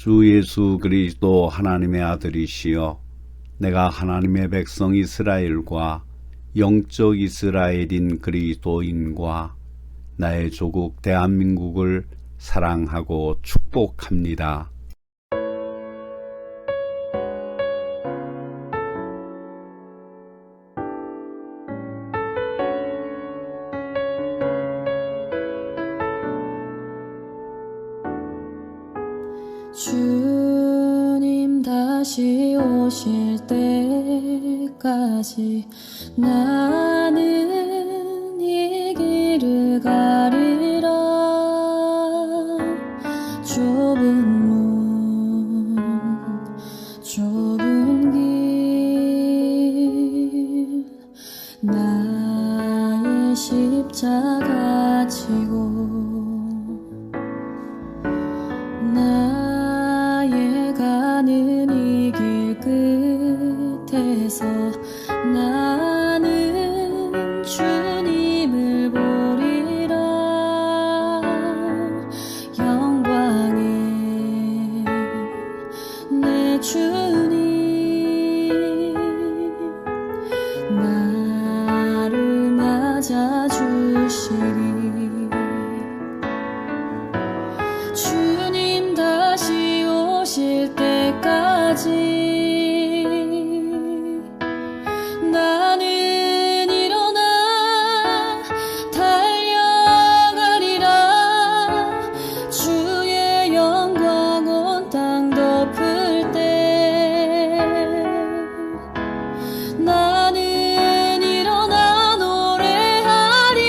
주 예수 그리스도 하나님의 아들이시여 내가 하나님의 백성 이스라엘과 영적 이스라엘인 그리스도인과 나의 조국 대한민국을 사랑하고 축복합니다. 주님 다시 오실 때까지 나는 이 길을 가리라. 좁은 문 좁은 길 나의 십자가 지고 나의 가는 이 길 끝에서 나는 주님을 보리라. 영광의 내 주님 나를 맞아주시리. 주님 다시 오실 때까지 나는 일어나 달려가리라. 주의 영광 온 땅 덮을 때 나는 일어나 노래하리.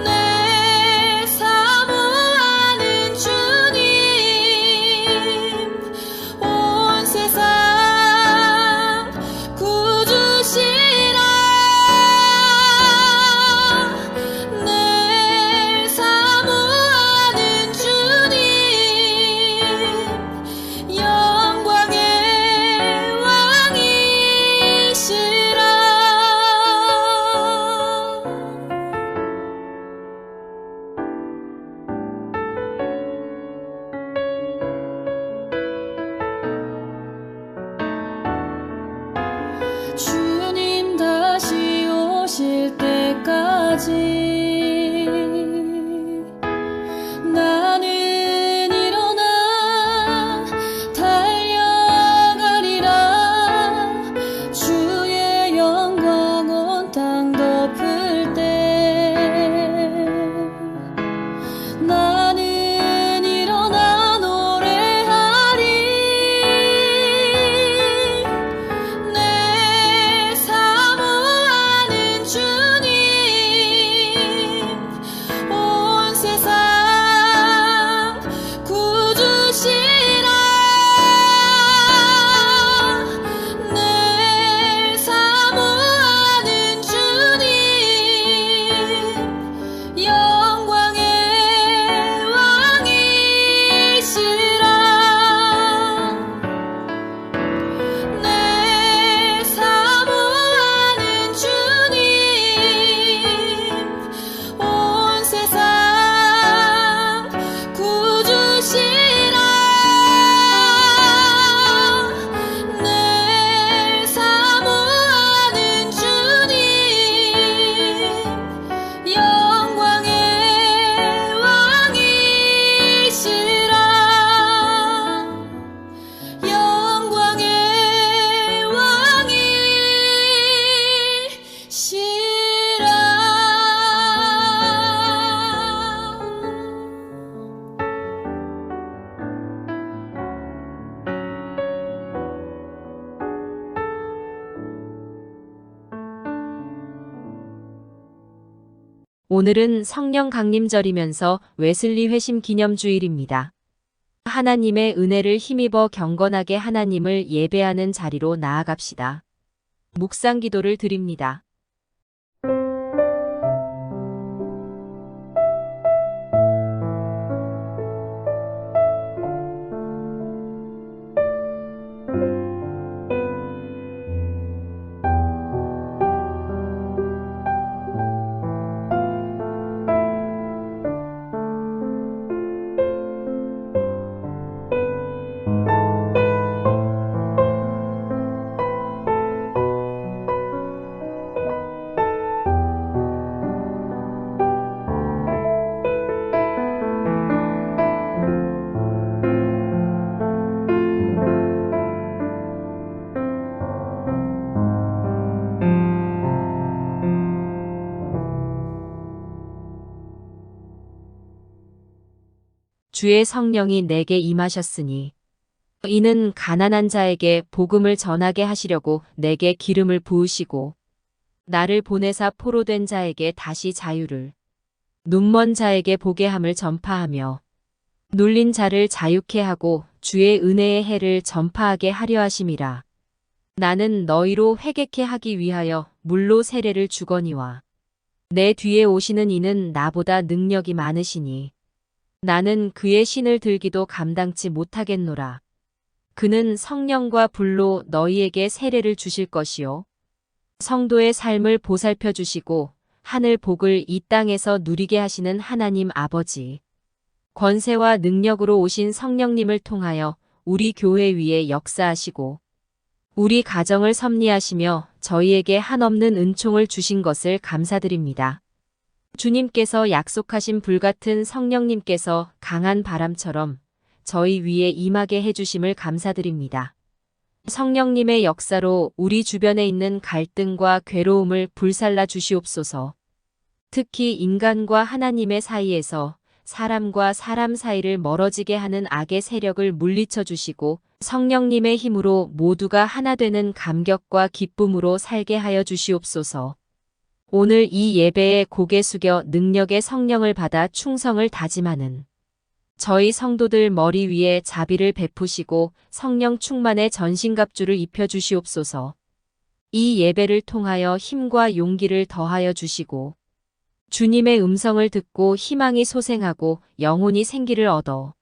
내 사모하는 주님 온 세상 구주시라. 내 사모하는 주님 영광의 왕이시라. 주님 다시 오실 때까지 나는 일어나 달려가리라. 주의 영광 온 땅 덮을 때 나는 일어나 노래하리. 내 사모하는 주님 온 세상 구주시라. 내 사모하는 주님 영광의 왕이시라. 내 사모하는 주님 온 세상 구주시라. 내 사모하는 주님 영광의 왕이시라. 영광의 왕이시라. 오늘은 성령 강림절이면서 웨슬리 회심 기념주일입니다. 하나님의 은혜를 힘입어 경건하게 하나님을 예배하는 자리로 나아갑시다. 묵상 기도를 드립니다. 주의 성령이 내게 임하셨으니 이는 가난한 자에게 복음을 전하게 하시려고 내게 기름을 부으시고 나를 보내사 포로된 자에게 다시 자유를 눈먼 자에게 보게 함을 전파하며 눌린 자를 자유케 하고 주의 은혜의 해를 전파하게 하려 하심이라. 나는 너희로 회개케 하기 위하여 물로 세례를 주거니와 내 뒤에 오시는 이는 나보다 능력이 많으시니 나는 그의 신을 들기도 감당치 못하겠노라. 그는 성령과 불로 너희에게 세례를 주실 것이요 성도의 삶을 보살펴 주시고 하늘 복을 이 땅에서 누리게 하시는 하나님 아버지 권세와 능력으로 오신 성령님을 통하여 우리 교회 위에 역사하시고 우리 가정을 섭리하시며 저희에게 한없는 은총을 주신 것을 감사드립니다. 주님께서 약속하신 불같은 성령님께서 강한 바람처럼 저희 위에 임하게 해주심을 감사드립니다. 성령님의 역사로 우리 주변에 있는 갈등과 괴로움을 불살라 주시옵소서. 특히 인간과 하나님의 사이에서 사람과 사람 사이를 멀어지게 하는 악의 세력을 물리쳐 주시고 성령님의 힘으로 모두가 하나 되는 감격과 기쁨으로 살게 하여 주시옵소서. 오늘 이 예배에 고개 숙여 능력의 성령을 받아 충성을 다짐하는 저희 성도들 머리 위에 자비를 베푸시고 성령 충만의 전신갑주를 입혀 주시옵소서. 이 예배를 통하여 힘과 용기를 더하여 주시고 주님의 음성을 듣고 희망이 솟생하고 영혼이 생기를 얻어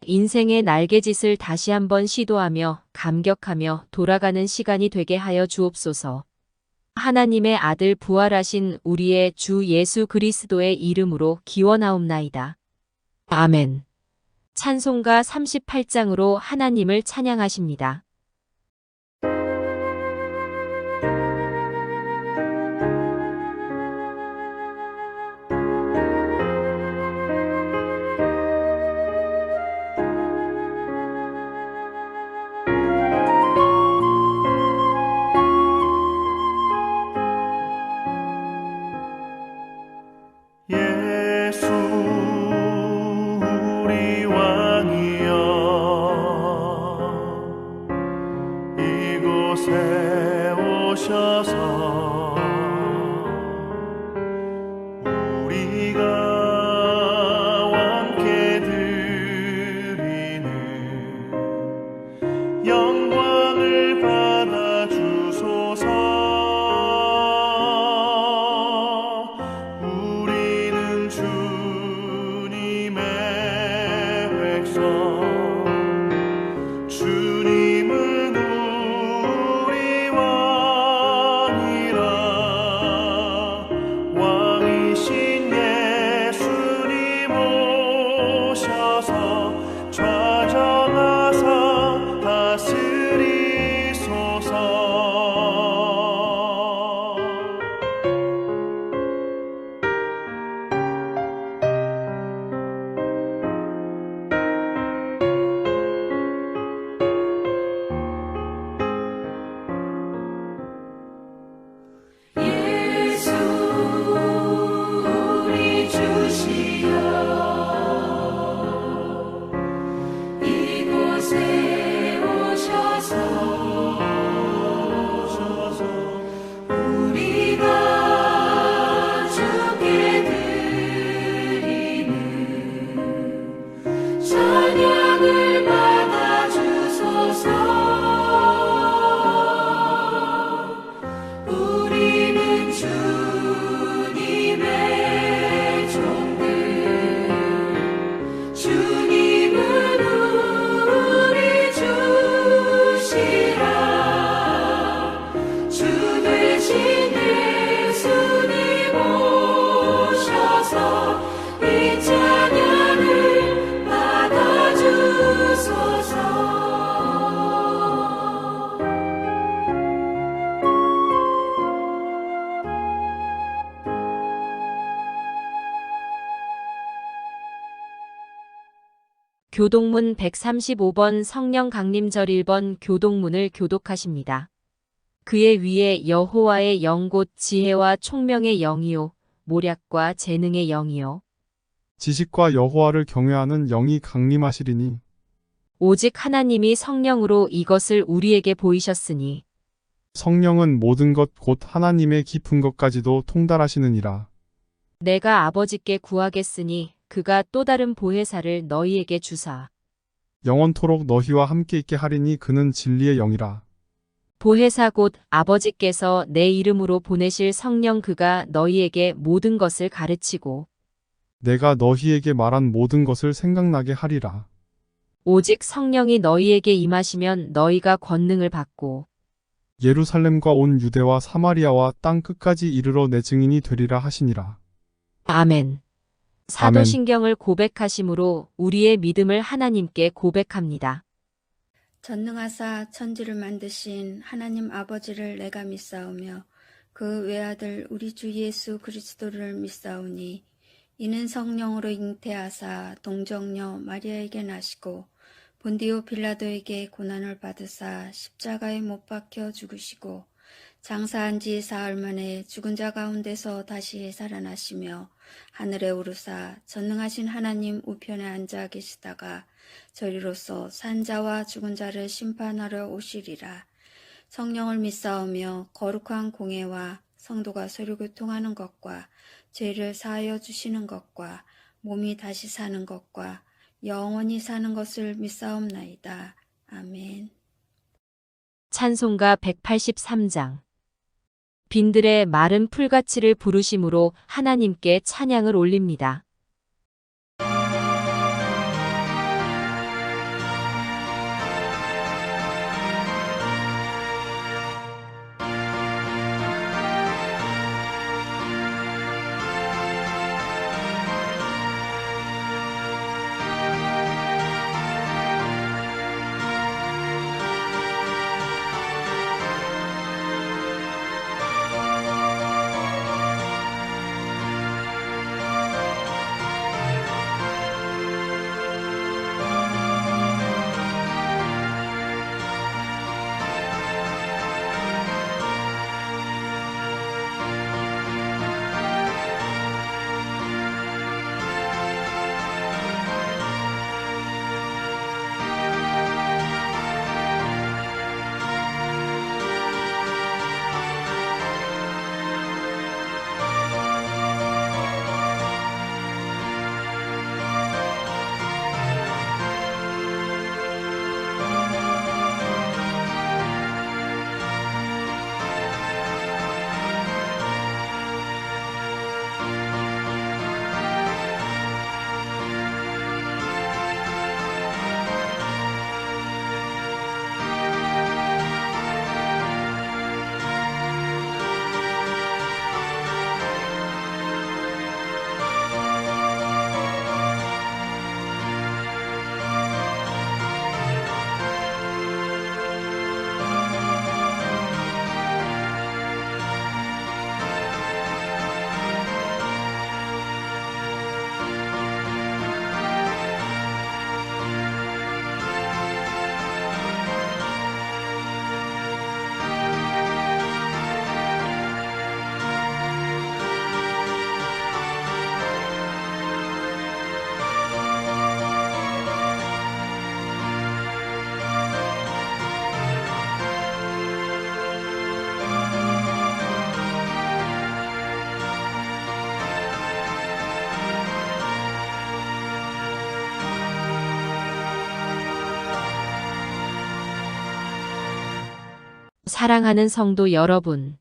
인생의 날개짓을 다시 한번 시도하며 감격하며 돌아가는 시간이 되게 하여 주옵소서. 하나님의 아들 부활하신 우리의 주 예수 그리스도의 이름으로 기원하옵나이다. 아멘. 찬송가 38장으로 하나님을 찬양하십니다. 예수 우리 왕이여 이곳에 오셔서 우리가 함께 드리는 영광을 받아 주소서. 주님은 우리 왕이라 왕이신 예수님 오셔서 좌정하사 다스리소서. 예수 우리 주시여 이곳에 오셔서 우리가 주께 드리는 찬양을 받아 주소서. 우리는 주님의 종들 주님은 우리 주시라. 주 되신 예수님 오셔서 이 찬양을 받아 주소서. 교독문 135번 성령 강림절 1번 교독문을 교독하십니다. 그의 위에 여호와의 영 곧 지혜와 총명의 영이요 모략과 재능의 영이요 지식과 여호와를 경외하는 영이 강림하시리니 오직 하나님이 성령으로 이것을 우리에게 보이셨으니 성령은 모든 것 곧 하나님의 깊은 것까지도 통달하시느니라. 내가 아버지께 구하겠으니 그가 또 다른 보혜사를 너희에게 주사 영원토록 너희와 함께 있게 하리니 그는 진리의 영이라. 보혜사 곧 아버지께서 내 이름으로 보내실 성령 그가 너희에게 모든 것을 가르치고 내가 너희에게 말한 모든 것을 생각나게 하리라. 오직 성령이 너희에게 임하시면 너희가 권능을 받고 예루살렘과 온 유대와 사마리아와 땅 끝까지 이르러 내 증인이 되리라 하시니라. 아멘. 사도신경을 고백하심으로 우리의 믿음을 하나님께 고백합니다. 전능하사 천지를 만드신 하나님 아버지를 내가 믿사오며 그 외아들 우리 주 예수 그리스도를 믿사오니 이는 성령으로 잉태하사 동정녀 마리아에게 나시고 본디오 빌라도에게 고난을 받으사 십자가에 못 박혀 죽으시고 장사한 지 사흘 만에 죽은 자 가운데서 다시 살아나시며 하늘에 오르사 전능하신 하나님 우편에 앉아 계시다가 저리로서 산 자와 죽은 자를 심판하러 오시리라. 성령을 믿사오며 거룩한 공예와 성도가 서로 교통하는 것과 죄를 사하여 주시는 것과 몸이 다시 사는 것과 영원히 사는 것을 믿사옵나이다. 아멘. 찬송가 183장. 빈들의 마른 풀가치를 부르심으로 하나님께 찬양을 올립니다. 사랑하는 성도 여러분,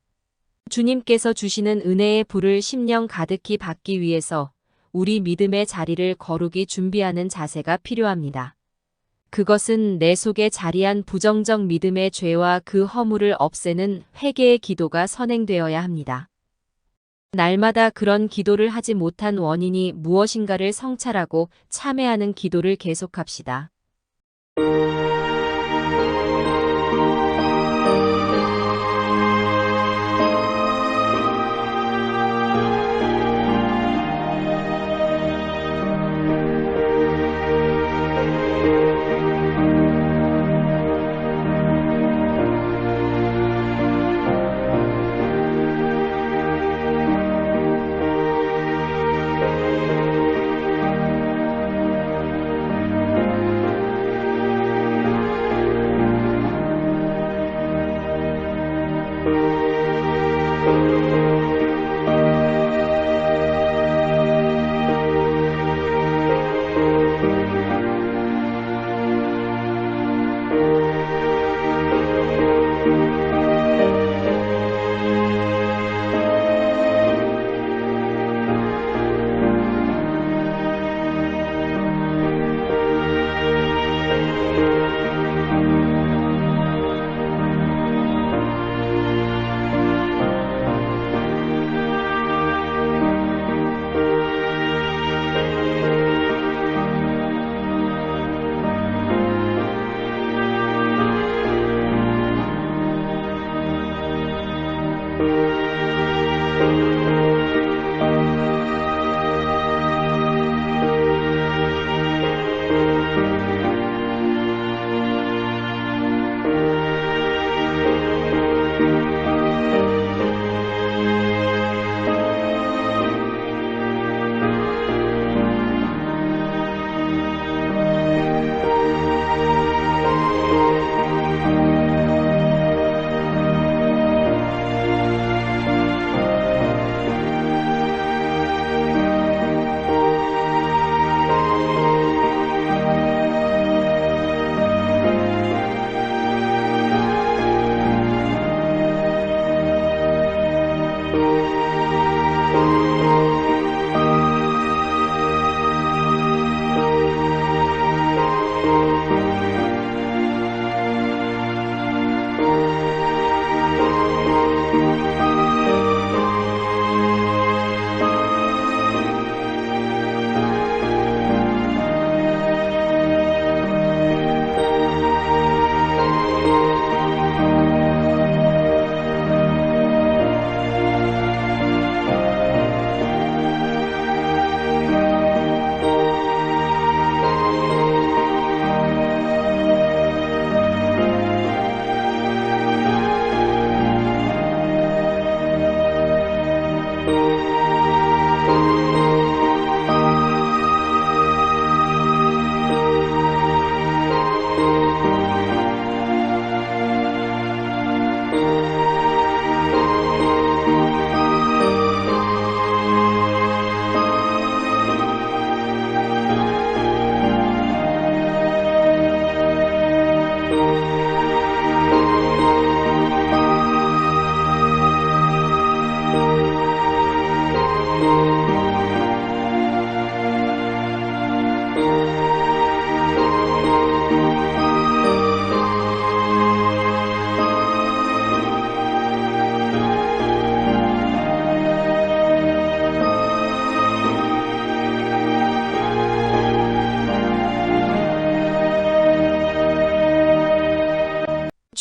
주님께서 주시는 은혜의 불을 심령 가득히 받기 위해서 우리 믿음의 자리를 거룩히 준비하는 자세가 필요합니다. 그것은 내 속에 자리한 부정적 믿음의 죄와 그 허물을 없애는 회개의 기도가 선행되어야 합니다. 날마다 그런 기도를 하지 못한 원인이 무엇인가를 성찰하고 참회하는 기도를 계속합시다.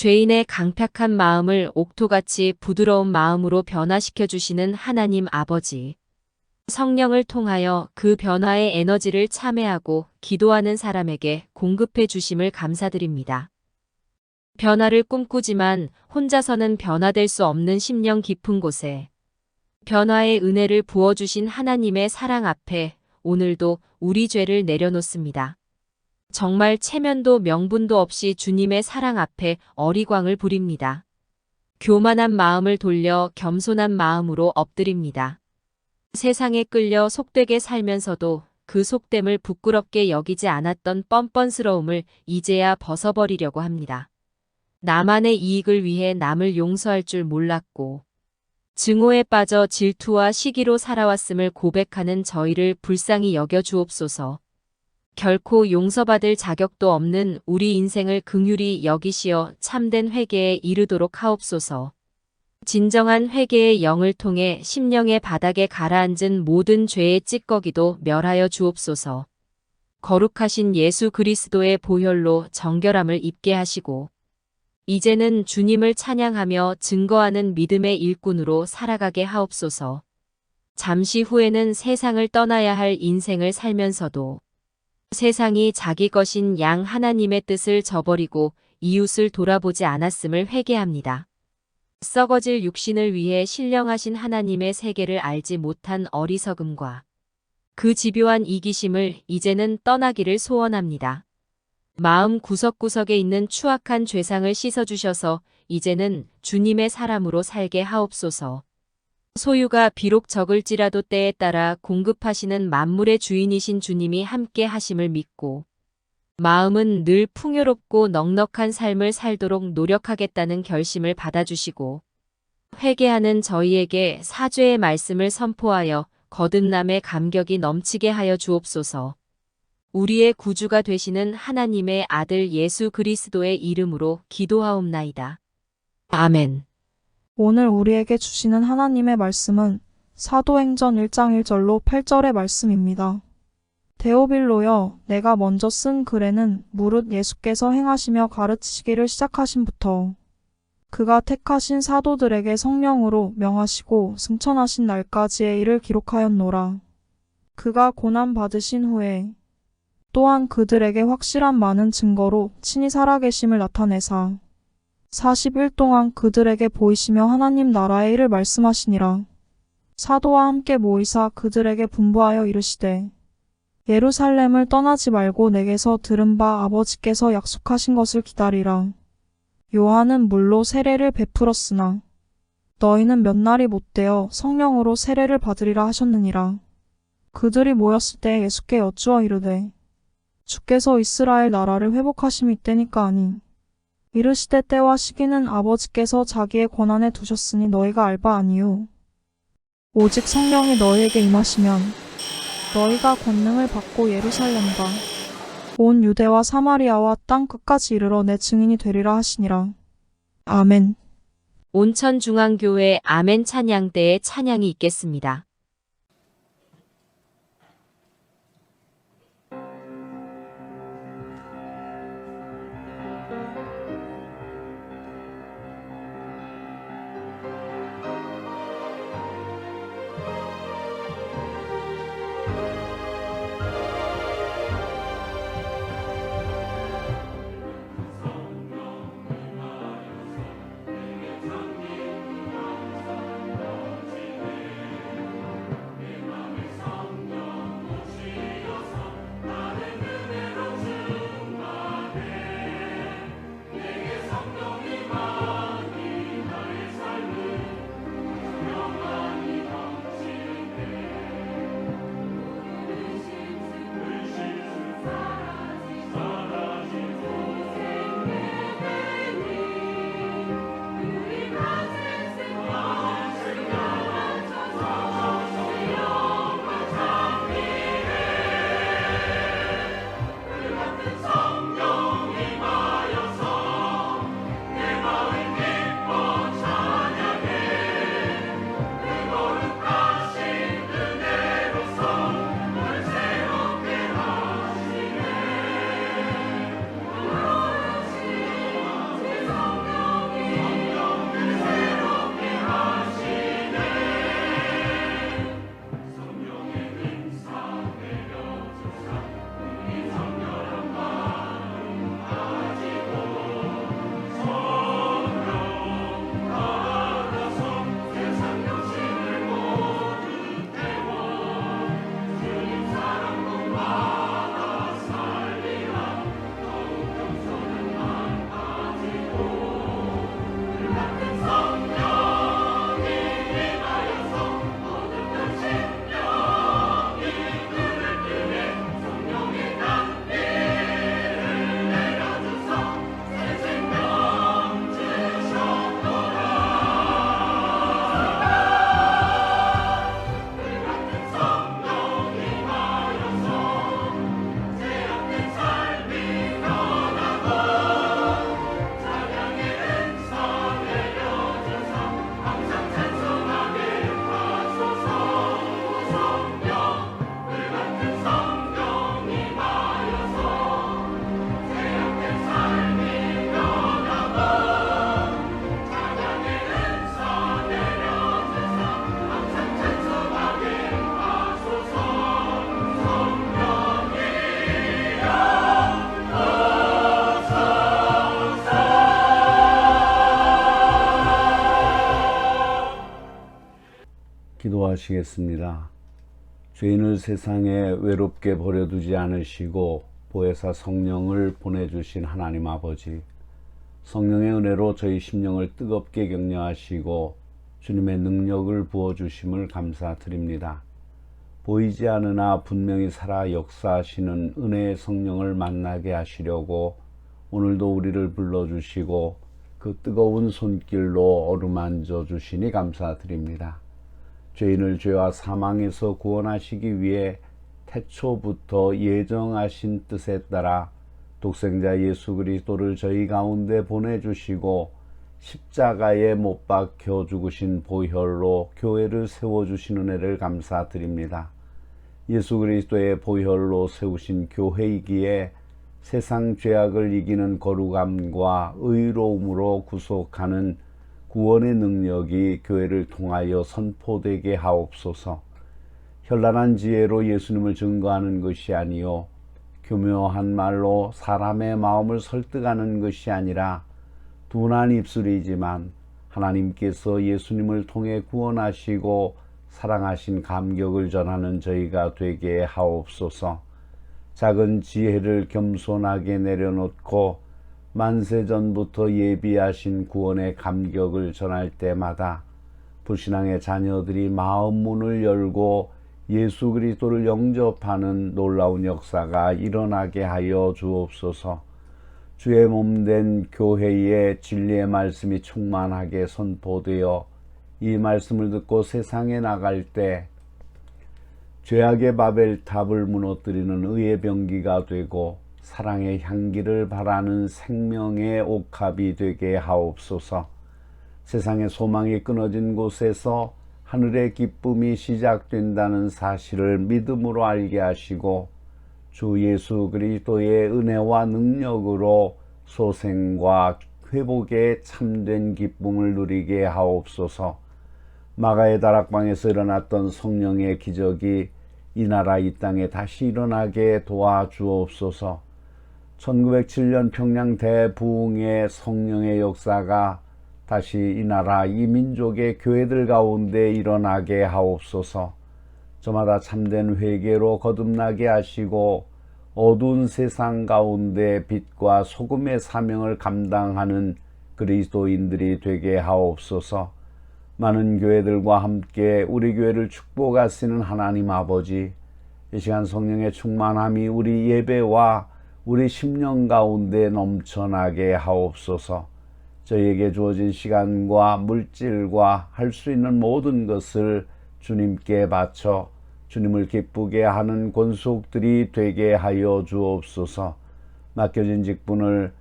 죄인의 강팍한 마음을 옥토같이 부드러운 마음으로 변화시켜 주시는 하나님 아버지. 성령을 통하여 그 변화의 에너지를 참회하고 기도하는 사람에게 공급해 주심을 감사드립니다. 변화를 꿈꾸지만 혼자서는 변화될 수 없는 심령 깊은 곳에 변화의 은혜를 부어주신 하나님의 사랑 앞에 오늘도 우리 죄를 내려놓습니다. 정말 체면도 명분도 없이 주님의 사랑 앞에 어리광을 부립니다. 교만한 마음을 돌려 겸손한 마음으로 엎드립니다. 세상에 끌려 속되게 살면서도 그 속됨을 부끄럽게 여기지 않았던 뻔뻔스러움을 이제야 벗어버리려고 합니다. 나만의 이익을 위해 남을 용서할 줄 몰랐고 증오에 빠져 질투와 시기로 살아왔음을 고백하는 저희를 불쌍히 여겨 주옵소서. 결코 용서받을 자격도 없는 우리 인생을 긍휼히 여기시어 참된 회개에 이르도록 하옵소서. 진정한 회개의 영을 통해 심령의 바닥에 가라앉은 모든 죄의 찌꺼기도 멸하여 주옵소서. 거룩하신 예수 그리스도의 보혈로 정결함을 입게 하시고 이제는 주님을 찬양하며 증거하는 믿음의 일꾼으로 살아가게 하옵소서. 잠시 후에는 세상을 떠나야 할 인생을 살면서도 세상이 자기 것인 양 하나님의 뜻을 저버리고 이웃을 돌아보지 않았음을 회개합니다. 썩어질 육신을 위해 신령하신 하나님의 세계를 알지 못한 어리석음과 그 집요한 이기심을 이제는 떠나기를 소원합니다. 마음 구석구석에 있는 추악한 죄상을 씻어주셔서 이제는 주님의 사람으로 살게 하옵소서. 소유가 비록 적을지라도 때에 따라 공급하시는 만물의 주인이신 주님이 함께 하심을 믿고 마음은 늘 풍요롭고 넉넉한 삶을 살도록 노력하겠다는 결심을 받아주시고 회개하는 저희에게 사죄의 말씀을 선포하여 거듭남의 감격이 넘치게 하여 주옵소서. 우리의 구주가 되시는 하나님의 아들 예수 그리스도의 이름으로 기도하옵나이다. 아멘. 오늘 우리에게 주시는 하나님의 말씀은 사도행전 1장 1절로 8절의 말씀입니다. 데오빌로여, 내가 먼저 쓴 글에는 무릇 예수께서 행하시며 가르치시기를 시작하신부터 그가 택하신 사도들에게 성령으로 명하시고 승천하신 날까지의 일을 기록하였노라. 그가 고난 받으신 후에 또한 그들에게 확실한 많은 증거로 친히 살아계심을 나타내사 40일 동안 그들에게 보이시며 하나님 나라의 일을 말씀하시니라. 사도와 함께 모이사 그들에게 분부하여 이르시되 예루살렘을 떠나지 말고 내게서 들은 바 아버지께서 약속하신 것을 기다리라. 요한은 물로 세례를 베풀었으나 너희는 몇 날이 못되어 성령으로 세례를 받으리라 하셨느니라. 그들이 모였을 때 예수께 여쭈어 이르되 주께서 이스라엘 나라를 회복하심이 때니까 아니 이르시되 때와 시기는 아버지께서 자기의 권한에 두셨으니 너희가 알 바 아니요. 오직 성령이 너희에게 임하시면 너희가 권능을 받고 예루살렘과 온 유대와 사마리아와 땅 끝까지 이르러 내 증인이 되리라 하시니라. 아멘. 온천중앙교회 아멘 찬양 때의 찬양이 있겠습니다. 기도하시겠습니다. 죄인을 세상에 외롭게 버려두지 않으시고 보혜사 성령을 보내주신 하나님 아버지, 성령의 은혜로 저희 심령을 뜨겁게 격려하시고 주님의 능력을 부어주심을 감사드립니다. 보이지 않으나 분명히 살아 역사하시는 은혜의 성령을 만나게 하시려고 오늘도 우리를 불러주시고 그 뜨거운 손길로 어루만져 주시니 감사드립니다. 죄인을 죄와 사망에서 구원하시기 위해 태초부터 예정하신 뜻에 따라 독생자 예수 그리스도를 저희 가운데 보내주시고 십자가에 못 박혀 죽으신 보혈로 교회를 세워주신 은혜를 감사드립니다. 예수 그리스도의 보혈로 세우신 교회이기에 세상 죄악을 이기는 거룩함과 의로움으로 구속하는 구원의 능력이 교회를 통하여 선포되게 하옵소서. 현란한 지혜로 예수님을 증거하는 것이 아니요 교묘한 말로 사람의 마음을 설득하는 것이 아니라 둔한 입술이지만 하나님께서 예수님을 통해 구원하시고 사랑하신 감격을 전하는 저희가 되게 하옵소서. 작은 지혜를 겸손하게 내려놓고 만세전부터 예비하신 구원의 감격을 전할 때마다 불신앙의 자녀들이 마음 문을 열고 예수 그리스도를 영접하는 놀라운 역사가 일어나게 하여 주옵소서. 주의 몸된 교회에 진리의 말씀이 충만하게 선포되어 이 말씀을 듣고 세상에 나갈 때 죄악의 바벨탑을 무너뜨리는 의의 병기가 되고 사랑의 향기를 바라는 생명의 옥합이 되게 하옵소서. 세상의 소망이 끊어진 곳에서 하늘의 기쁨이 시작된다는 사실을 믿음으로 알게 하시고 주 예수 그리스도의 은혜와 능력으로 소생과 회복의 참된 기쁨을 누리게 하옵소서. 마가의 다락방에서 일어났던 성령의 기적이 이 나라 이 땅에 다시 일어나게 도와주옵소서. 1907년 평양 대부흥의 성령의 역사가 다시 이 나라 이 민족의 교회들 가운데 일어나게 하옵소서. 저마다 참된 회개로 거듭나게 하시고 어두운 세상 가운데 빛과 소금의 사명을 감당하는 그리스도인들이 되게 하옵소서. 많은 교회들과 함께 우리 교회를 축복하시는 하나님 아버지, 이 시간 성령의 충만함이 우리 예배와 우리 심령 가운데 넘쳐나게 하옵소서. 저희에게 주어진 시간과 물질과 할 수 있는 모든 것을 주님께 바쳐 주님을 기쁘게 하는 권속들이 되게 하여 주옵소서. 맡겨진 직분을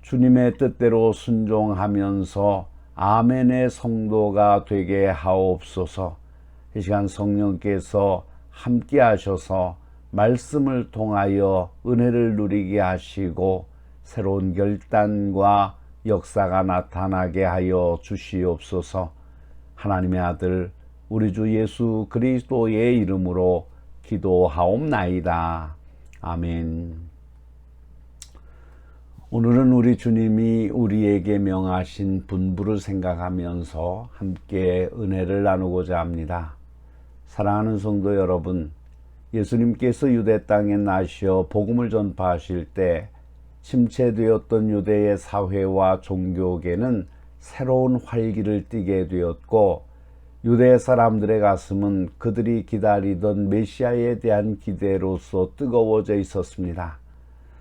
주님의 뜻대로 순종하면서 아멘의 성도가 되게 하옵소서. 이 시간 성령께서 함께 하셔서 말씀을 통하여 은혜를 누리게 하시고 새로운 결단과 역사가 나타나게 하여 주시옵소서. 하나님의 아들 우리 주 예수 그리스도의 이름으로 기도하옵나이다. 아멘. 오늘은 우리 주님이 우리에게 명하신 분부를 생각하면서 함께 은혜를 나누고자 합니다. 사랑하는 성도 여러분, 예수님께서 유대 땅에 나셔 복음을 전파하실 때 침체되었던 유대의 사회와 종교계는 새로운 활기를 띠게 되었고 유대 사람들의 가슴은 그들이 기다리던 메시아에 대한 기대로서 뜨거워져 있었습니다.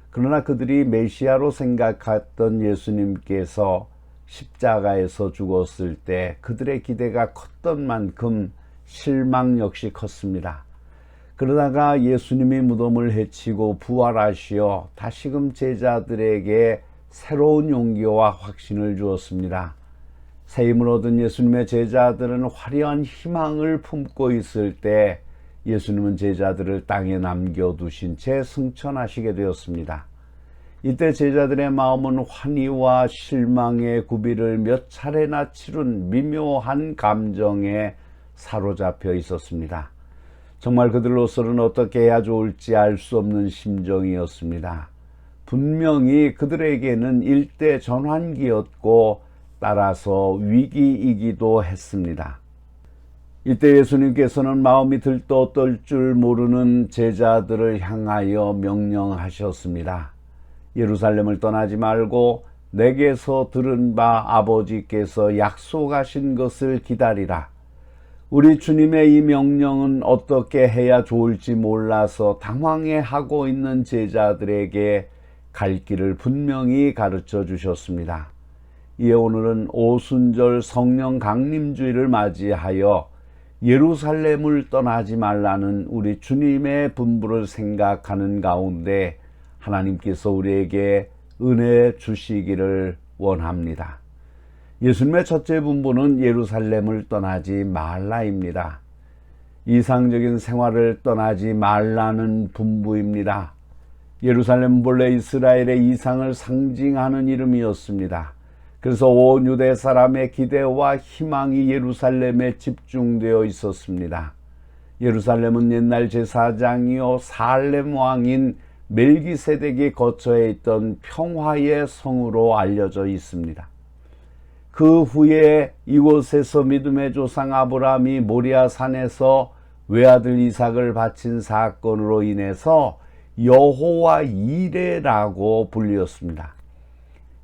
그러나 그들이 메시아로 생각했던 예수님께서 십자가에서 죽었을 때 그들의 기대가 컸던 만큼 실망 역시 컸습니다. 그러다가 예수님이 무덤을 헤치고 부활하시어 다시금 제자들에게 새로운 용기와 확신을 주었습니다. 새 힘을 얻은 예수님의 제자들은 화려한 희망을 품고 있을 때 예수님은 제자들을 땅에 남겨두신 채 승천하시게 되었습니다. 이때 제자들의 마음은 환희와 실망의 구비를 몇 차례나 치룬 미묘한 감정에 사로잡혀 있었습니다. 정말 그들로서는 어떻게 해야 좋을지 알 수 없는 심정이었습니다. 분명히 그들에게는 일대 전환기였고 따라서 위기이기도 했습니다. 이때 예수님께서는 마음이 들떠 떨 줄 모르는 제자들을 향하여 명령하셨습니다. 예루살렘을 떠나지 말고 내게서 들은 바 아버지께서 약속하신 것을 기다리라. 우리 주님의 이 명령은 어떻게 해야 좋을지 몰라서 당황해하고 있는 제자들에게 갈 길을 분명히 가르쳐 주셨습니다. 이에 오늘은 오순절 성령 강림주일을 맞이하여 예루살렘을 떠나지 말라는 우리 주님의 분부를 생각하는 가운데 하나님께서 우리에게 은혜 주시기를 원합니다. 예수님의 첫째 분부는 예루살렘을 떠나지 말라입니다. 이상적인 생활을 떠나지 말라는 분부입니다. 예루살렘은 본래 이스라엘의 이상을 상징하는 이름이었습니다. 그래서 온 유대 사람의 기대와 희망이 예루살렘에 집중되어 있었습니다. 예루살렘은 옛날 제사장이요 살렘 왕인 멜기세덱이 거처해 있던 평화의 성으로 알려져 있습니다. 그 후에 이곳에서 믿음의 조상 아브라함이 모리아 산에서 외아들 이삭을 바친 사건으로 인해서 여호와 이레라고 불렸습니다.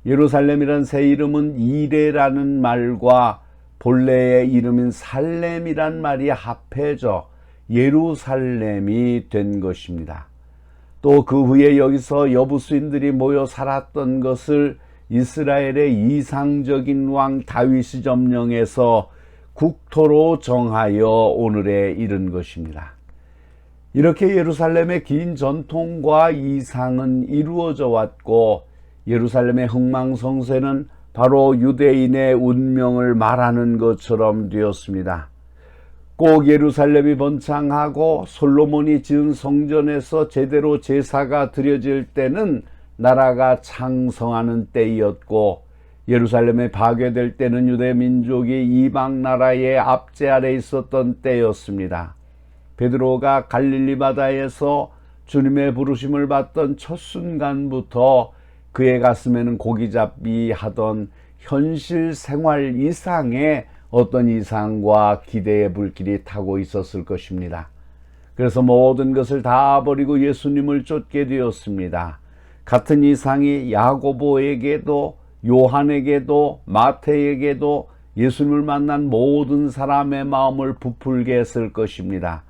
예루살렘이란 새 이름은 이레라는 말과 본래의 이름인 살렘이란 말이 합해져 예루살렘이 된 것입니다. 또 그 후에 여기서 여부수인들이 모여 살았던 것을 이스라엘의 이상적인 왕 다윗이 점령해서 국토로 정하여 오늘에 이른 것입니다. 이렇게 예루살렘의 긴 전통과 이상은 이루어져 왔고 예루살렘의 흥망성쇠는 바로 유대인의 운명을 말하는 것처럼 되었습니다. 꼭 예루살렘이 번창하고 솔로몬이 지은 성전에서 제대로 제사가 드려질 때는 나라가 창성하는 때이었고 예루살렘에 파괴될 때는 유대 민족이 이방 나라의 압제 아래 있었던 때였습니다. 베드로가 갈릴리 바다에서 주님의 부르심을 받던 첫 순간부터 그의 가슴에는 고기잡이 하던 현실 생활 이상의 어떤 이상과 기대의 불길이 타고 있었을 것입니다. 그래서 모든 것을 다 버리고 예수님을 쫓게 되었습니다. 같은 이상이 야고보에게도 요한에게도 마태에게도 예수님을 만난 모든 사람의 마음을 부풀게 했을 것입니다.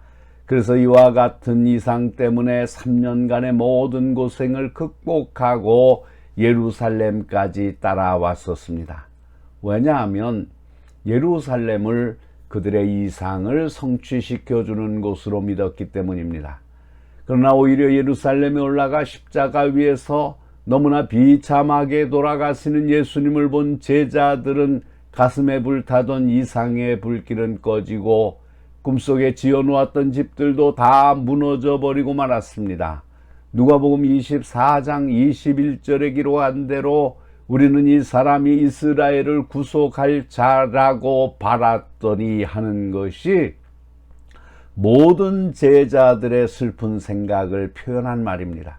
그래서 이와 같은 이상 때문에 3년간의 모든 고생을 극복하고 예루살렘까지 따라왔었습니다. 왜냐하면 예루살렘을 그들의 이상을 성취시켜주는 곳으로 믿었기 때문입니다. 그러나 오히려 예루살렘에 올라가 십자가 위에서 너무나 비참하게 돌아가시는 예수님을 본 제자들은 가슴에 불타던 이상의 불길은 꺼지고 꿈속에 지어놓았던 집들도 다 무너져 버리고 말았습니다. 누가복음 24장 21절에 기록한 대로 우리는 이 사람이 이스라엘을 구속할 자라고 바랐더니 하는 것이 모든 제자들의 슬픈 생각을 표현한 말입니다.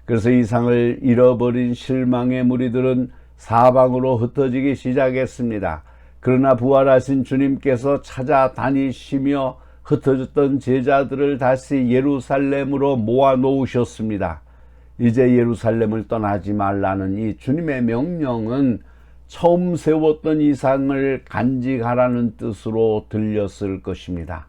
그래서 이상을 잃어버린 실망의 무리들은 사방으로 흩어지기 시작했습니다. 그러나 부활하신 주님께서 찾아다니시며 흩어졌던 제자들을 다시 예루살렘으로 모아놓으셨습니다. 이제 예루살렘을 떠나지 말라는 이 주님의 명령은 처음 세웠던 이상을 간직하라는 뜻으로 들렸을 것입니다.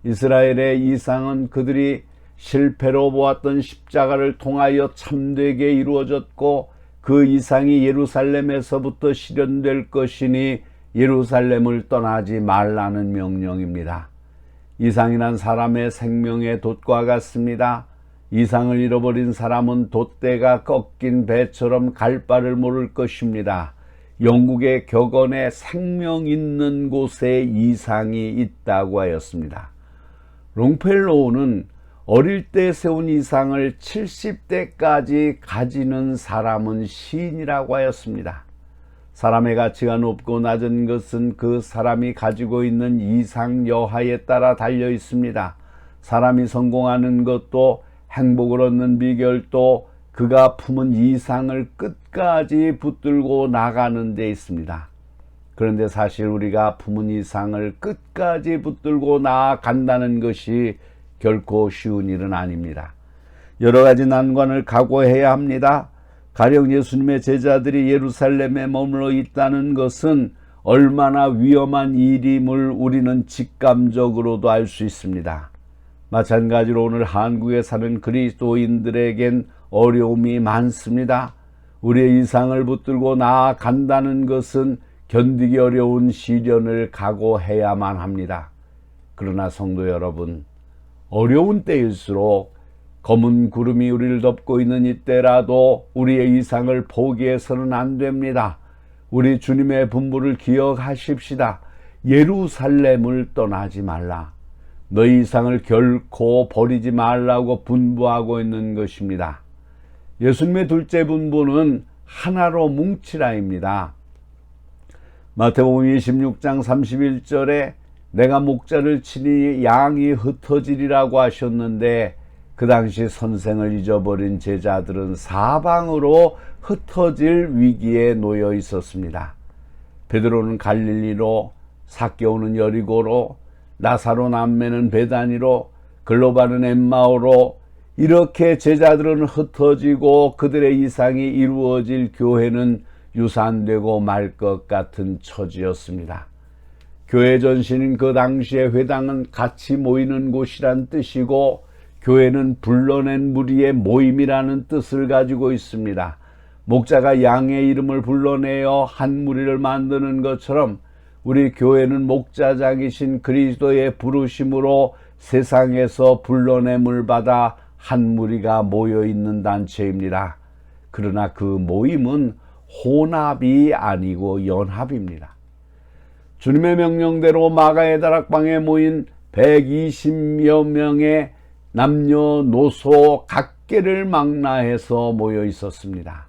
이스라엘의 이상은 그들이 실패로 보았던 십자가를 통하여 참되게 이루어졌고 그 이상이 예루살렘에서부터 실현될 것이니 예루살렘을 떠나지 말라는 명령입니다. 이상이란 사람의 생명의 돛과 같습니다. 이상을 잃어버린 사람은 돛대가 꺾인 배처럼 갈 바를 모를 것입니다. 영국의 격언에 생명 있는 곳에 이상이 있다고 하였습니다. 롱펠로우는 어릴 때 세운 이상을 70대까지 가지는 사람은 시인이라고 하였습니다. 사람의 가치가 높고 낮은 것은 그 사람이 가지고 있는 이상 여하에 따라 달려 있습니다. 사람이 성공하는 것도 행복을 얻는 비결도 그가 품은 이상을 끝까지 붙들고 나가는 데 있습니다. 그런데 사실 우리가 품은 이상을 끝까지 붙들고 나아간다는 것이 결코 쉬운 일은 아닙니다. 여러 가지 난관을 각오해야 합니다. 가령 예수님의 제자들이 예루살렘에 머물러 있다는 것은 얼마나 위험한 일임을 우리는 직감적으로도 알 수 있습니다. 마찬가지로 오늘 한국에 사는 그리스도인들에겐 어려움이 많습니다. 우리의 이상을 붙들고 나아간다는 것은 견디기 어려운 시련을 각오해야만 합니다. 그러나 성도 여러분, 어려운 때일수록 검은 구름이 우리를 덮고 있는 이때라도 우리의 이상을 포기해서는 안 됩니다. 우리 주님의 분부를 기억하십시다. 예루살렘을 떠나지 말라. 너희 이상을 결코 버리지 말라고 분부하고 있는 것입니다. 예수님의 둘째 분부는 하나로 뭉치라입니다. 마태복음 26장 31절에 내가 목자를 치니 양이 흩어지리라고 하셨는데 그 당시 선생을 잊어버린 제자들은 사방으로 흩어질 위기에 놓여 있었습니다. 베드로는 갈릴리로, 삭개오는 여리고로, 나사로 남매는 베다니로, 글로바는 엠마오로, 이렇게 제자들은 흩어지고 그들의 이상이 이루어질 교회는 유산되고 말 것 같은 처지였습니다. 교회 전신인 그 당시의 회당은 같이 모이는 곳이란 뜻이고 교회는 불러낸 무리의 모임이라는 뜻을 가지고 있습니다. 목자가 양의 이름을 불러내어 한 무리를 만드는 것처럼 우리 교회는 목자장이신 그리스도의 부르심으로 세상에서 불러냄을 받아 한 무리가 모여 있는 단체입니다. 그러나 그 모임은 혼합이 아니고 연합입니다. 주님의 명령대로 마가의 다락방에 모인 120여 명의 남녀노소 각계를 망라해서 모여 있었습니다.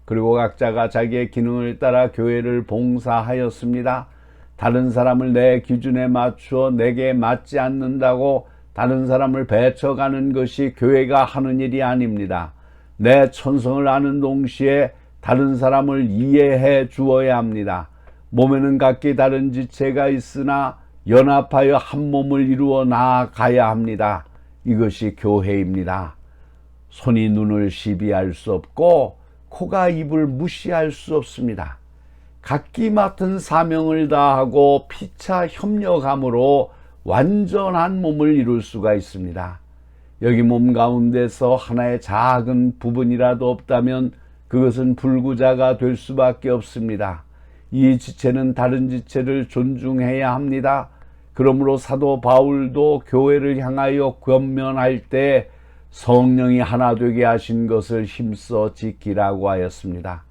그리고 각자가 자기의 기능을 따라 교회를 봉사하였습니다. 다른 사람을 내 기준에 맞추어 내게 맞지 않는다고 다른 사람을 배쳐가는 것이 교회가 하는 일이 아닙니다. 내 천성을 아는 동시에 다른 사람을 이해해 주어야 합니다. 몸에는 각기 다른 지체가 있으나 연합하여 한 몸을 이루어 나아가야 합니다. 이것이 교회입니다. 손이 눈을 시비할 수 없고 코가 입을 무시할 수 없습니다. 각기 맡은 사명을 다하고 피차 협력함으로 완전한 몸을 이룰 수가 있습니다. 여기 몸 가운데서 하나의 작은 부분이라도 없다면 그것은 불구자가 될 수밖에 없습니다. 이 지체는 다른 지체를 존중해야 합니다. 그러므로 사도 바울도 교회를 향하여 권면할 때 성령이 하나 되게 하신 것을 힘써 지키라고 하였습니다.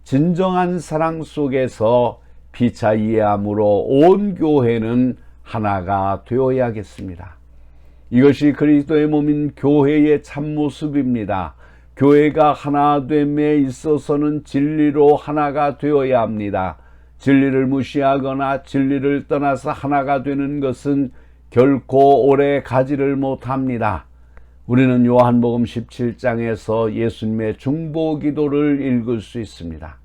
진정한 사랑 속에서 피차 이해함으로 온 교회는 하나가 되어야겠습니다. 이것이 그리스도의 몸인 교회의 참모습입니다. 교회가 하나됨에 있어서는 진리로 하나가 되어야 합니다. 진리를 무시하거나 진리를 떠나서 하나가 되는 것은 결코 오래 가지를 못합니다. 우리는 요한복음 17장에서 예수님의 중보 기도를 읽을 수 있습니다.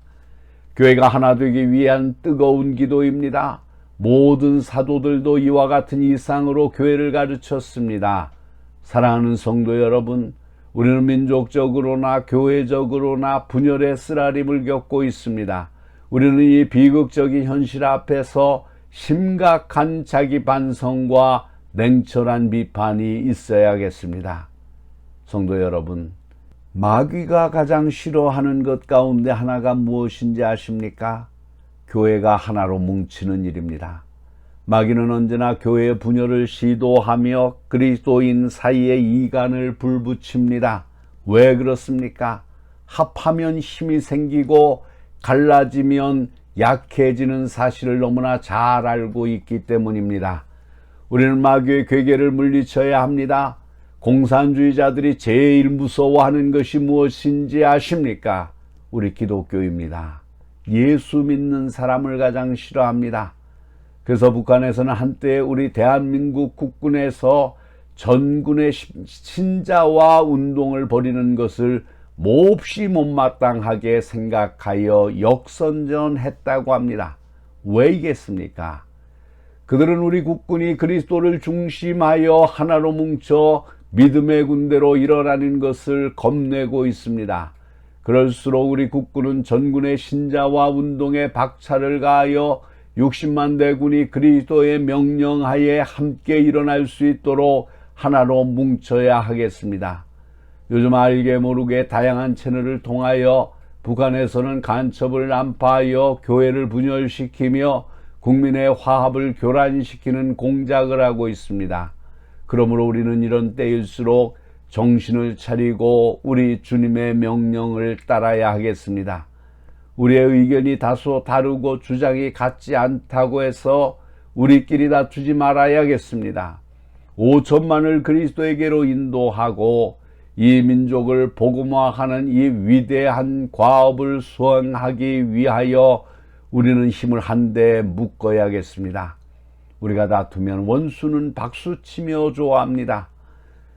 교회가 하나 되기 위한 뜨거운 기도입니다. 모든 사도들도 이와 같은 이상으로 교회를 가르쳤습니다. 사랑하는 성도 여러분, 우리는 민족적으로나 교회적으로나 분열의 쓰라림을 겪고 있습니다. 우리는 이 비극적인 현실 앞에서 심각한 자기 반성과 냉철한 비판이 있어야겠습니다. 성도 여러분, 마귀가 가장 싫어하는 것 가운데 하나가 무엇인지 아십니까? 교회가 하나로 뭉치는 일입니다. 마귀는 언제나 교회의 분열을 시도하며 그리스도인 사이에 이간을 불붙입니다. 왜 그렇습니까? 합하면 힘이 생기고 갈라지면 약해지는 사실을 너무나 잘 알고 있기 때문입니다. 우리는 마귀의 괴계를 물리쳐야 합니다. 공산주의자들이 제일 무서워하는 것이 무엇인지 아십니까? 우리 기독교입니다. 예수 믿는 사람을 가장 싫어합니다. 그래서 북한에서는 한때 우리 대한민국 국군에서 전군의 신자와 운동을 벌이는 것을 몹시 못마땅하게 생각하여 역선전했다고 합니다. 왜이겠습니까? 그들은 우리 국군이 그리스도를 중심하여 하나로 뭉쳐 믿음의 군대로 일어나는 것을 겁내고 있습니다. 그럴수록 우리 국군은 전군의 신자와 운동에 박차를 가하여 60만 대군이 그리스도의 명령하에 함께 일어날 수 있도록 하나로 뭉쳐야 하겠습니다. 요즘 알게 모르게 다양한 채널을 통하여 북한에서는 간첩을 난파하여 교회를 분열시키며 국민의 화합을 교란시키는 공작을 하고 있습니다. 그러므로 우리는 이런 때일수록 정신을 차리고 우리 주님의 명령을 따라야 하겠습니다. 우리의 의견이 다소 다르고 주장이 같지 않다고 해서 우리끼리 다투지 말아야겠습니다. 5천만을 그리스도에게로 인도하고 이 민족을 복음화하는 이 위대한 과업을 수행하기 위하여 우리는 힘을 한데 묶어야겠습니다. 우리가 다투면 원수는 박수치며 좋아합니다.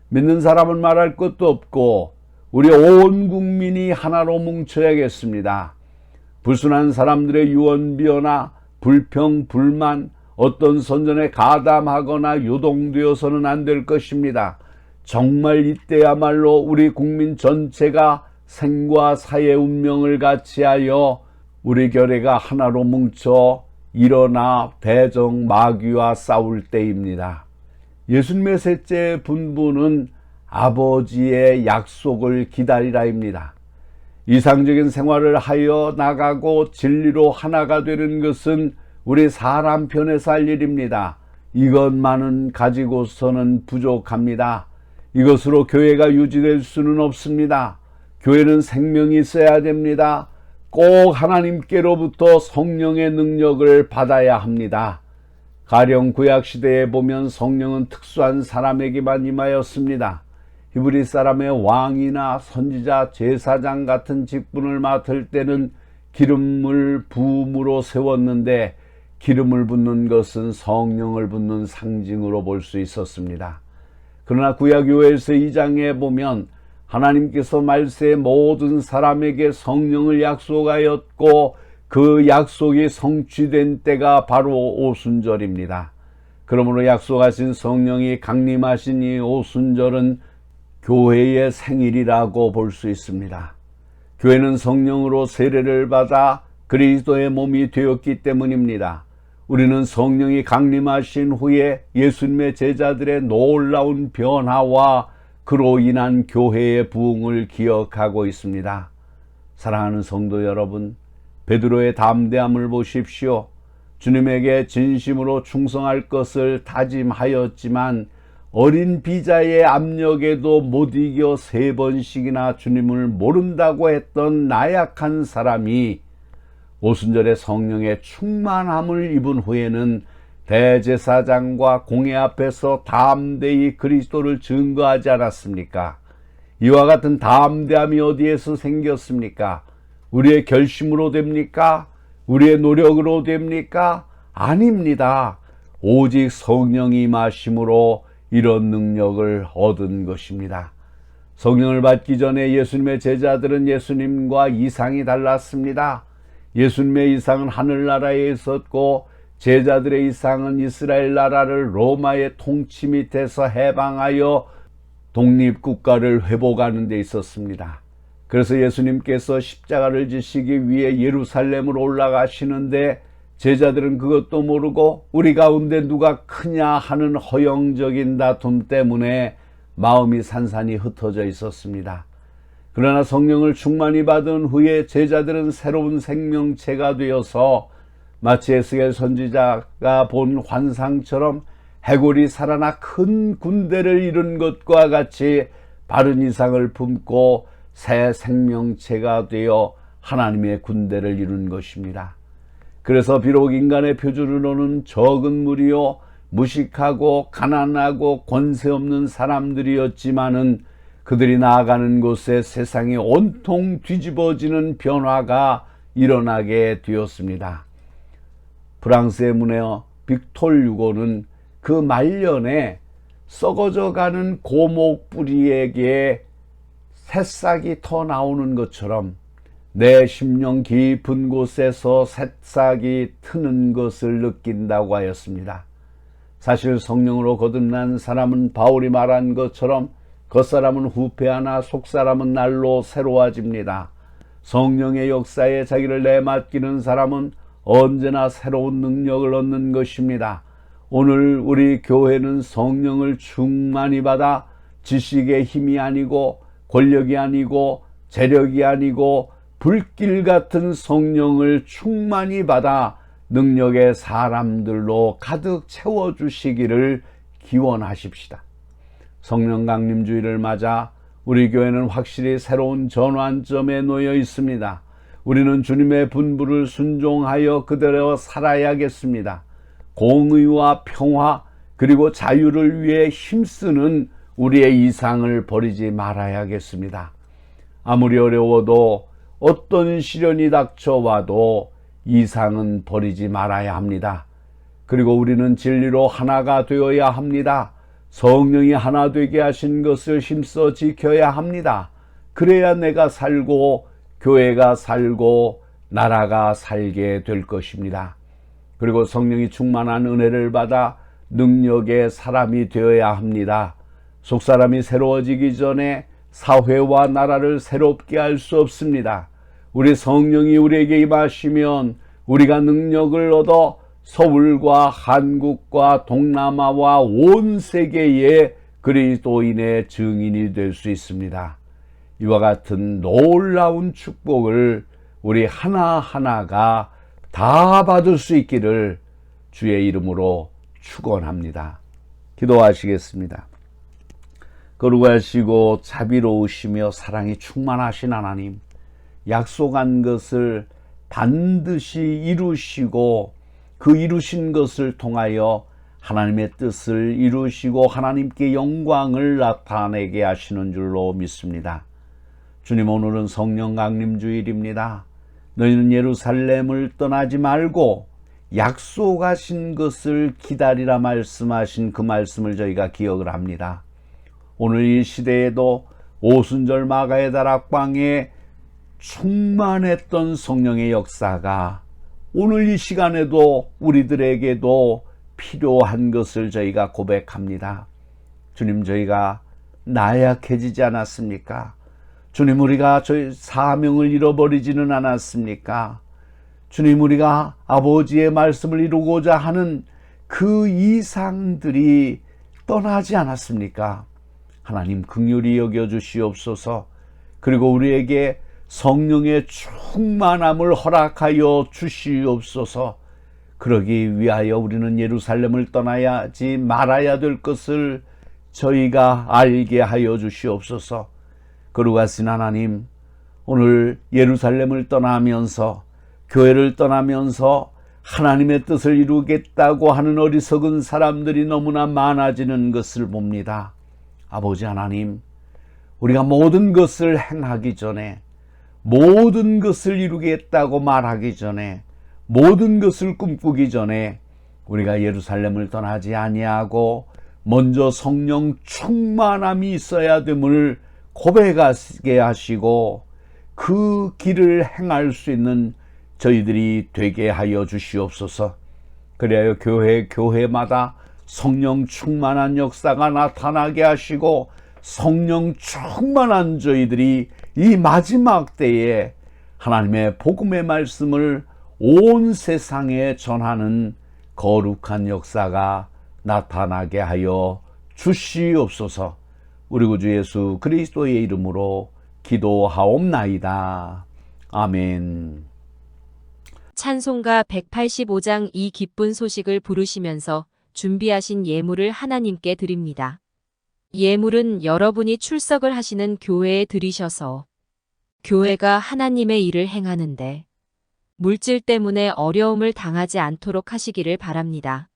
믿는 사람은 말할 것도 없고 우리 온 국민이 하나로 뭉쳐야겠습니다. 불순한 사람들의 유언비어나 불평, 불만, 어떤 선전에 가담하거나 요동되어서는 안 될 것입니다. 정말 이때야말로 우리 국민 전체가 생과 사의 운명을 같이하여 우리 결의가 하나로 뭉쳐 일어나 대적 마귀와 싸울 때입니다. 63셋째 분부는 아버지의 약속을 기다리라입니다. 이상적인 생활을 하여 나가고 진리로 하나가 되는 것은 우리 사람 편에서 할 일입니다. 이것만은 가지고서는 부족합니다. 이것으로 교회가 유지될 수는 없습니다. 교회는 생명이 있어야 됩니다. 꼭 하나님께로부터 성령의 능력을 받아야 합니다. 가령 구약시대에 보면 성령은 특수한 사람에게만 임하였습니다. 히브리 사람의 왕이나 선지자, 제사장 같은 직분을 맡을 때는 기름을 부음으로 세웠는데 기름을 붓는 것은 성령을 붓는 상징으로 볼 수 있었습니다. 그러나 구약교회에서 2장에 보면 하나님께서 말세에 모든 사람에게 성령을 약속하였고 그 약속이 성취된 때가 바로 오순절입니다. 그러므로 약속하신 성령이 강림하신 이 오순절은 교회의 생일이라고 볼 수 있습니다. 교회는 성령으로 세례를 받아 그리스도의 몸이 되었기 때문입니다. 우리는 성령이 강림하신 후에 예수님의 제자들의 놀라운 변화와 그로 인한 교회의 부흥을 기억하고 있습니다. 사랑하는 성도 여러분, 베드로의 담대함을 보십시오. 주님에게 진심으로 충성할 것을 다짐하였지만 어린 비자의 압력에도 못 이겨 3번씩이나 주님을 모른다고 했던 나약한 사람이 오순절에 성령의 충만함을 입은 후에는 대제사장과 공회 앞에서 담대히 그리스도를 증거하지 않았습니까? 이와 같은 담대함이 어디에서 생겼습니까? 우리의 결심으로 됩니까? 우리의 노력으로 됩니까? 아닙니다. 오직 성령이 임하심으로 이런 능력을 얻은 것입니다. 성령을 받기 전에 예수님의 제자들은 예수님과 이상이 달랐습니다. 예수님의 이상은 하늘나라에 있었고 제자들의 이상은 이스라엘 나라를 로마의 통치 밑에서 해방하여 독립국가를 회복하는 데 있었습니다. 그래서 예수님께서 십자가를 지시기 위해 예루살렘으로 올라가시는데 제자들은 그것도 모르고 우리 가운데 누가 크냐 하는 허영적인 다툼 때문에 마음이 산산이 흩어져 있었습니다. 그러나 성령을 충만히 받은 후에 제자들은 새로운 생명체가 되어서 마치 에스겔 선지자가 본 환상처럼 해골이 살아나 큰 군대를 이룬 것과 같이 바른 이상을 품고 새 생명체가 되어 하나님의 군대를 이룬 것입니다. 그래서 비록 인간의 표준으로는 적은 무리요 무식하고 가난하고 권세 없는 사람들이었지만은 그들이 나아가는 곳에 세상이 온통 뒤집어지는 변화가 일어나게 되었습니다. 프랑스의 문예어 빅톨 유고는 그 말년에 썩어져가는 고목 뿌리에게 새싹이 터 나오는 것처럼 내 심령 깊은 곳에서 새싹이 트는 것을 느낀다고 하였습니다. 사실 성령으로 거듭난 사람은 바울이 말한 것처럼 겉사람은 후패하나 속사람은 날로 새로워집니다. 성령의 역사에 자기를 내맡기는 사람은 언제나 새로운 능력을 얻는 것입니다. 오늘 우리 교회는 성령을 충만히 받아 지식의 힘이 아니고 권력이 아니고 재력이 아니고 불길 같은 성령을 충만히 받아 능력의 사람들로 가득 채워주시기를 기원하십시다. 성령 강림주의를 맞아 우리 교회는 확실히 새로운 전환점에 놓여 있습니다. 우리는 주님의 분부를 순종하여 그대로 살아야겠습니다. 공의와 평화 그리고 자유를 위해 힘쓰는 우리의 이상을 버리지 말아야겠습니다. 아무리 어려워도 어떤 시련이 닥쳐와도 이상은 버리지 말아야 합니다. 그리고 우리는 진리로 하나가 되어야 합니다. 성령이 하나 되게 하신 것을 힘써 지켜야 합니다. 그래야 내가 살고 교회가 살고 나라가 살게 될 것입니다. 그리고 성령이 충만한 은혜를 받아 능력의 사람이 되어야 합니다. 속사람이 새로워지기 전에 사회와 나라를 새롭게 할 수 없습니다. 우리 성령이 우리에게 임하시면 우리가 능력을 얻어 서울과 한국과 동남아와 온 세계의 그리스도인의 증인이 될 수 있습니다. 이와 같은 놀라운 축복을 우리 하나하나가 다 받을 수 있기를 주의 이름으로 축원합니다. 기도하시겠습니다. 거룩하시고 자비로우시며 사랑이 충만하신 하나님, 약속한 것을 반드시 이루시고 그 이루신 것을 통하여 하나님의 뜻을 이루시고 하나님께 영광을 나타내게 하시는 줄로 믿습니다. 주님, 오늘은 성령 강림 주일입니다. 너희는 예루살렘을 떠나지 말고 약속하신 것을 기다리라 말씀하신 그 말씀을 저희가 기억을 합니다. 오늘 이 시대에도 오순절 마가의 다락방에 충만했던 성령의 역사가 오늘 이 시간에도 우리들에게도 필요한 것을 저희가 고백합니다. 주님, 저희가 나약해지지 않았습니까? 주님, 우리가 저희 사명을 잃어버리지는 않았습니까? 주님, 우리가 아버지의 말씀을 이루고자 하는 그 이상들이 떠나지 않았습니까? 하나님, 긍휼히 여겨주시옵소서. 그리고 우리에게 성령의 충만함을 허락하여 주시옵소서. 그러기 위하여 우리는 예루살렘을 떠나야지 말아야 될 것을 저희가 알게 하여 주시옵소서. 거룩하신 하나님, 오늘 예루살렘을 떠나면서 교회를 떠나면서 하나님의 뜻을 이루겠다고 하는 어리석은 사람들이 너무나 많아지는 것을 봅니다. 아버지 하나님, 우리가 모든 것을 행하기 전에, 모든 것을 이루겠다고 말하기 전에, 모든 것을 꿈꾸기 전에 우리가 예루살렘을 떠나지 아니하고 먼저 성령 충만함이 있어야 됨을 고백하게 하시고 그 길을 행할 수 있는 저희들이 되게 하여 주시옵소서. 그래야 교회마다 성령 충만한 역사가 나타나게 하시고 성령 충만한 저희들이 이 마지막 때에 하나님의 복음의 말씀을 온 세상에 전하는 거룩한 역사가 나타나게 하여 주시옵소서. 우리 구주 예수 그리스도의 이름으로 기도하옵나이다. 아멘. 찬송가 185장 이 기쁜 소식을 부르시면서 준비하신 예물을 하나님께 드립니다. 예물은 여러분이 출석을 하시는 교회에 드리셔서 교회가 하나님의 일을 행하는데 물질 때문에 어려움을 당하지 않도록 하시기를 바랍니다.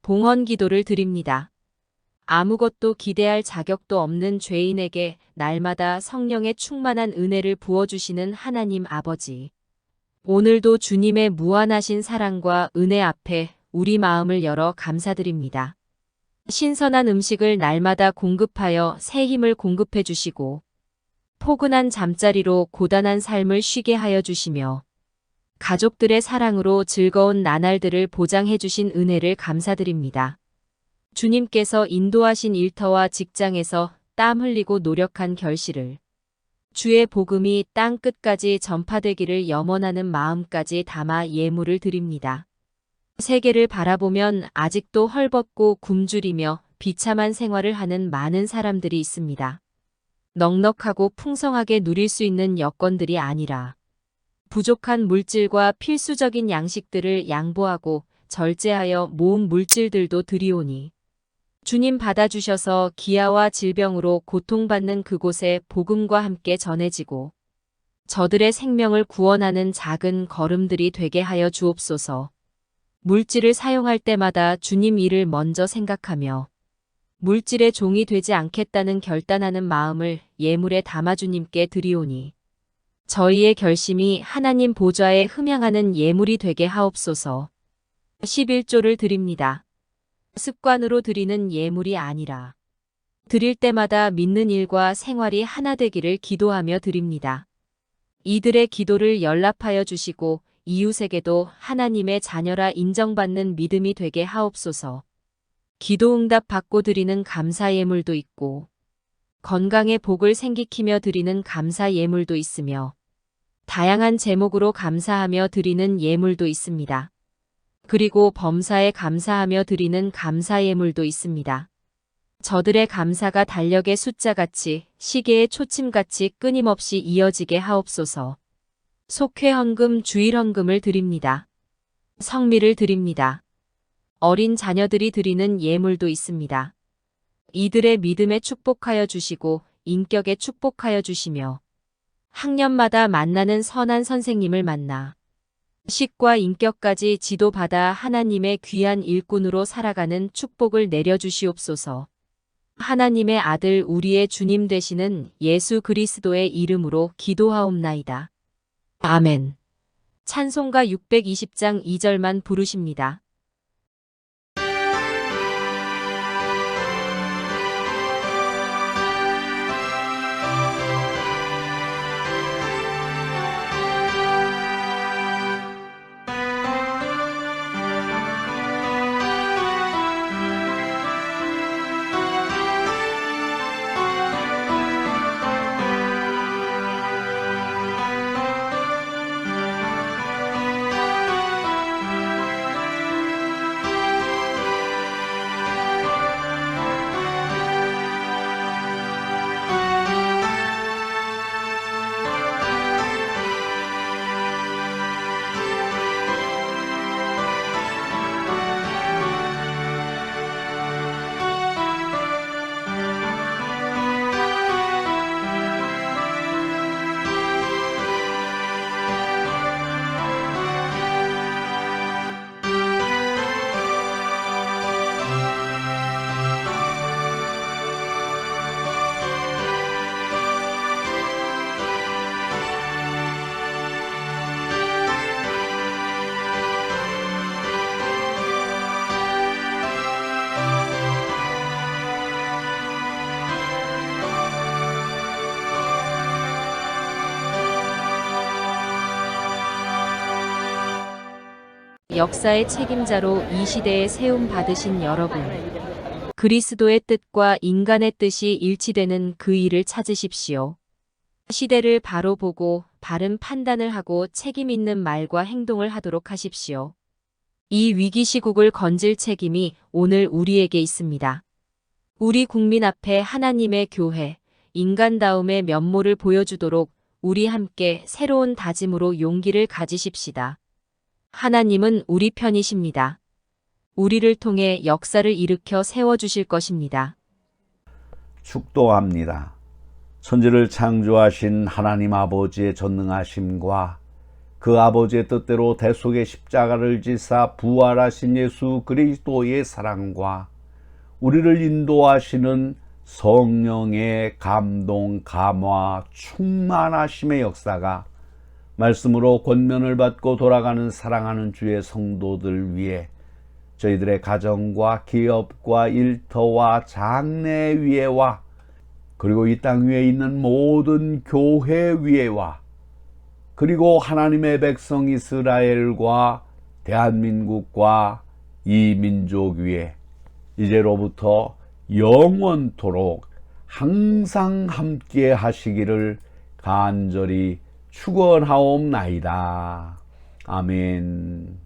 봉헌 기도를 드립니다. 아무것도 기대할 자격도 없는 죄인에게 날마다 성령의 충만한 은혜를 부어주시는 하나님 아버지. 오늘도 주님의 무한하신 사랑과 은혜 앞에 우리 마음을 열어 감사드립니다. 신선한 음식을 날마다 공급하여 새 힘을 공급해 주시고, 포근한 잠자리로 고단한 삶을 쉬게 하여 주시며, 가족들의 사랑으로 즐거운 나날들을 보장해 주신 은혜를 감사드립니다. 주님께서 인도하신 일터와 직장에서 땀 흘리고 노력한 결실을, 주의 복음이 땅 끝까지 전파되기를 염원하는 마음까지 담아 예물을 드립니다. 세계를 바라보면 아직도 헐벗고 굶주리며 비참한 생활을 하는 많은 사람들이 있습니다. 넉넉하고 풍성하게 누릴 수 있는 여건들이 아니라 부족한 물질과 필수적인 양식들을 양보하고 절제하여 모은 물질들도 드리오니 주님 받아주셔서 기아와 질병으로 고통받는 그곳에 복음과 함께 전해지고 저들의 생명을 구원하는 작은 걸음들이 되게 하여 주옵소서. 물질을 사용할 때마다 주님 일을 먼저 생각하며 물질의 종이 되지 않겠다는 결단하는 마음을 예물에 담아 주님께 드리오니 저희의 결심이 하나님 보좌에 흠양하는 예물이 되게 하옵소서. 11조를 드립니다. 습관으로 드리는 예물이 아니라 드릴 때마다 믿는 일과 생활이 하나 되기를 기도하며 드립니다. 이들의 기도를 연락하여 주시고 이웃에게도 하나님의 자녀라 인정받는 믿음이 되게 하옵소서. 기도 응답 받고 드리는 감사 예물도 있고 건강에 복을 생기키며 드리는 감사 예물도 있으며 다양한 제목으로 감사하며 드리는 예물도 있습니다. 그리고 범사에 감사하며 드리는 감사 예물도 있습니다. 저들의 감사가 달력의 숫자같이 시계의 초침같이 끊임없이 이어지게 하옵소서. 속회 헌금, 주일 헌금을 드립니다. 성미를 드립니다. 어린 자녀들이 드리는 예물도 있습니다. 이들의 믿음에 축복하여 주시고 인격에 축복하여 주시며 학년마다 만나는 선한 선생님을 만나 식과 인격까지 지도받아 하나님의 귀한 일꾼으로 살아가는 축복을 내려주시옵소서. 하나님의 아들 우리의 주님 되시는 예수 그리스도의 이름으로 기도하옵나이다. 아멘. 찬송가 620장 2절만 부르십니다. 역사의 책임자로 이 시대에 세움 받으신 여러분, 그리스도의 뜻과 인간의 뜻이 일치되는 그 일을 찾으십시오. 시대를 바로 보고 바른 판단을 하고 책임 있는 말과 행동을 하도록 하십시오. 이 위기 시국을 건질 책임이 오늘 우리에게 있습니다. 우리 국민 앞에 하나님의 교회, 인간다움의 면모를 보여주도록 우리 함께 새로운 다짐으로 용기를 가지십시다. 하나님은 우리 편이십니다. 우리를 통해 역사를 일으켜 세워주실 것입니다. 축도합니다. 천지를 창조하신 하나님 아버지의 전능하심과 그 아버지의 뜻대로 대속의 십자가를 지사 부활하신 예수 그리스도의 사랑과 우리를 인도하시는 성령의 감동, 감화, 충만하심의 역사가 말씀으로 권면을 받고 돌아가는 사랑하는 주의 성도들 위해 저희들의 가정과 기업과 일터와 장래 위에와 그리고 이 땅 위에 있는 모든 교회 위에와 그리고 하나님의 백성 이스라엘과 대한민국과 이 민족 위에 이제로부터 영원토록 항상 함께 하시기를 간절히 축원하옵나이다. 아멘.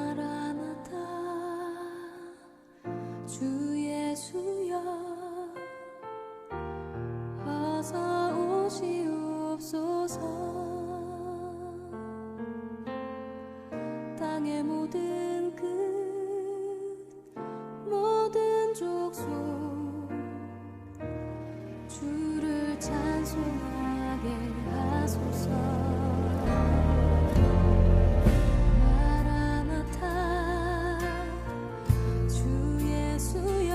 마라나타 주 예수여 어서 오시옵소서 땅의 모든 끝 모든 족속 주를 찬송하게 하소서 마라나타 주 예수여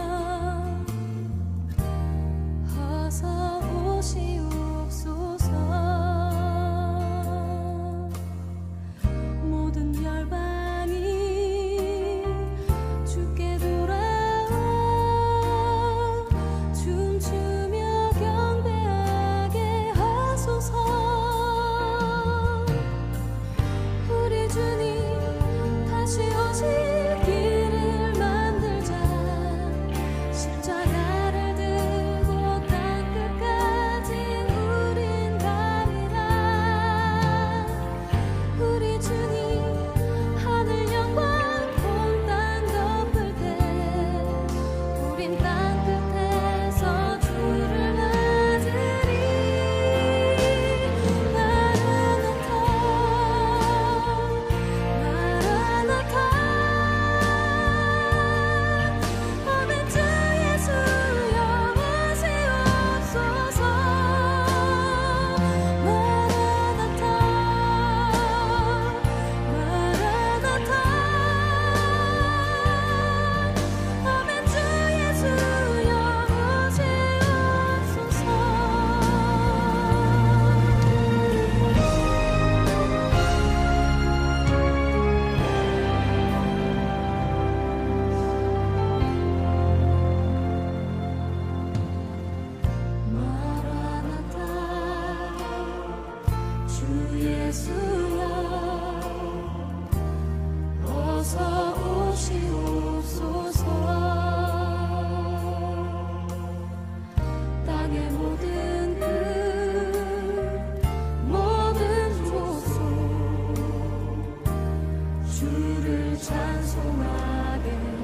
어서 오시옵소서 모든 열방이 주께 돌아와 춤추며 경배하게 하소서 우리 주님 다시 오실 길을 만들자 십자가를 들고 땅끝까지 우린 가리라 우리 주님 하늘 영광 온 땅 덮을 때 우린 땅끝에서 주를 맞으리 마라나타 마라나타 아멘 주 예수여 오시옵소서 마라나타 마라나타 아멘 주 예수여 오시옵소서 마라나타 주 예수여 어서 오시옵소서 땅의 모든 끝 모든 족속 주를 찬송하게